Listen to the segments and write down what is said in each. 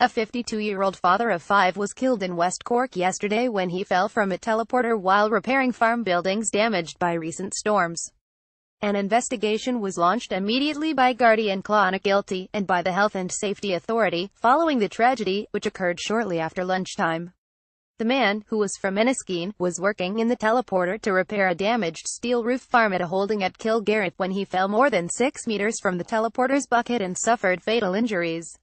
A 52-year-old father of 5 was killed in West Cork yesterday when he fell from a teleporter while repairing farm buildings damaged by recent storms. An investigation was launched immediately by Gardaí and Clonakilty, and by the Health and Safety Authority, following the tragedy, which occurred shortly after lunchtime. The man, who was from Enniskeane, was working in the teleporter to repair a damaged steel roof farm at a holding at Kilgarret when he fell more than 6 meters from the teleporter's bucket and suffered fatal injuries.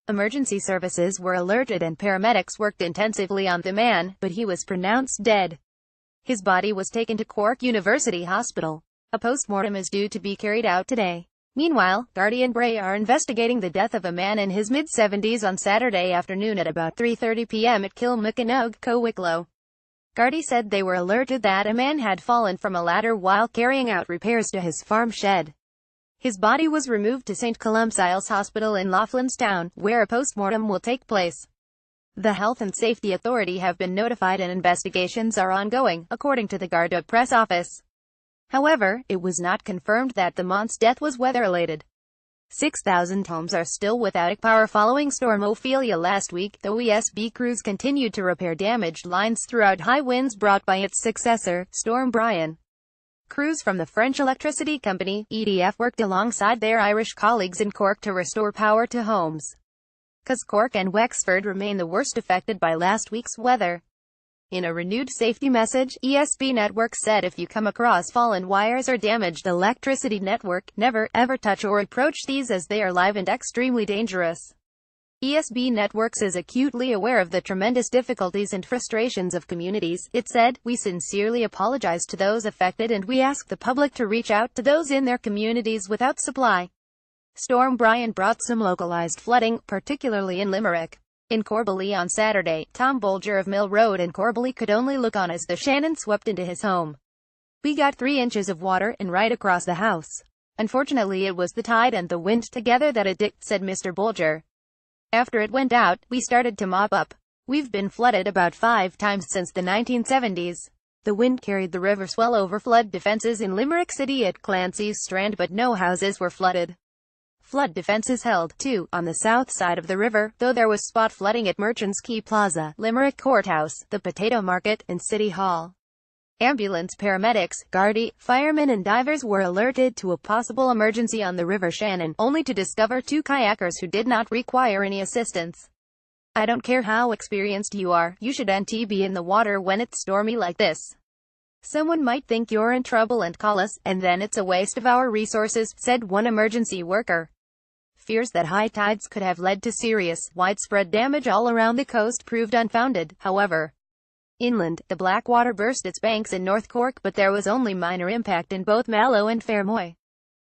Emergency services were alerted and paramedics worked intensively on the man, but he was pronounced dead. His body was taken to Cork University Hospital. A post-mortem is due to be carried out today. Meanwhile, Gardaí and Bray are investigating the death of a man in his mid-70s on Saturday afternoon at about 3:30 p.m. at Kilmacanogue, Wicklow. Gardaí said they were alerted that a man had fallen from a ladder while carrying out repairs to his farm shed. His body was removed to St. Columcille's Hospital in Loughlinstown, where a post-mortem will take place. The Health and Safety Authority have been notified and investigations are ongoing, according to the Garda press office. However, it was not confirmed that the man's death was weather-related. 6,000 homes are still without power following Storm Ophelia last week, though ESB crews continued to repair damaged lines throughout high winds brought by its successor, Storm Brian. Crews from the French electricity company, EDF, worked alongside their Irish colleagues in Cork to restore power to homes. Cork and Wexford remain the worst affected by last week's weather. In a renewed safety message, ESB Network said if you come across fallen wires or damaged electricity network, never, ever touch or approach these as they are live and extremely dangerous. ESB Networks is acutely aware of the tremendous difficulties and frustrations of communities, it said. We sincerely apologize to those affected and we ask the public to reach out to those in their communities without supply. Storm Brian brought some localized flooding, particularly in Limerick. In Corbally on Saturday, Tom Bolger of Mill Road in Corbally could only look on as the Shannon swept into his home. We got 3 inches of water, and right across the house. Unfortunately it was the tide and the wind together that it did, said Mr. Bolger. After it went out, we started to mop up. We've been flooded about 5 times since the 1970s. The wind carried the river swell over flood defences in Limerick City at Clancy's Strand, but no houses were flooded. Flood defences held, too, on the south side of the river, though there was spot flooding at Merchants Quay Plaza, Limerick Courthouse, the Potato Market, and City Hall. Ambulance, paramedics, Gardaí, firemen and divers were alerted to a possible emergency on the River Shannon, only to discover 2 kayakers who did not require any assistance. I don't care how experienced you are, you shouldn't be in the water when it's stormy like this. Someone might think you're in trouble and call us, and then it's a waste of our resources, said one emergency worker. Fears that high tides could have led to serious, widespread damage all around the coast proved unfounded, however. Inland, the Blackwater burst its banks in North Cork, but there was only minor impact in both Mallow and Fermoy.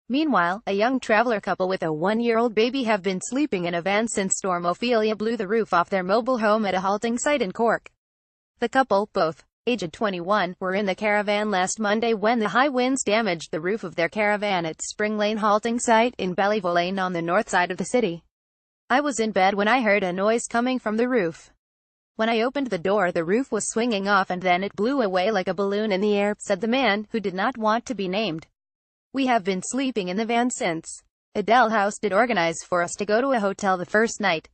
Meanwhile, a young traveller couple with a 1-year-old baby have been sleeping in a van since Storm Ophelia blew the roof off their mobile home at a halting site in Cork. The couple, both aged 21, were in the caravan last Monday when the high winds damaged the roof of their caravan at Spring Lane halting site in Ballyvo Lane on the north side of the city. I was in bed when I heard a noise coming from the roof. When I opened the door, the roof was swinging off and then it blew away like a balloon in the air, said the man, who did not want to be named. We have been sleeping in the van since. Adele House did organize for us to go to a hotel the first night.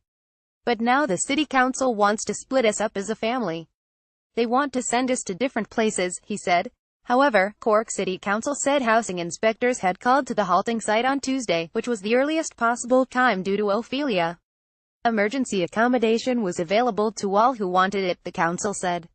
But now the city council wants to split us up as a family. They want to send us to different places, he said. However, Cork City Council said housing inspectors had called to the halting site on Tuesday, which was the earliest possible time due to Ophelia. Emergency accommodation was available to all who wanted it, the council said.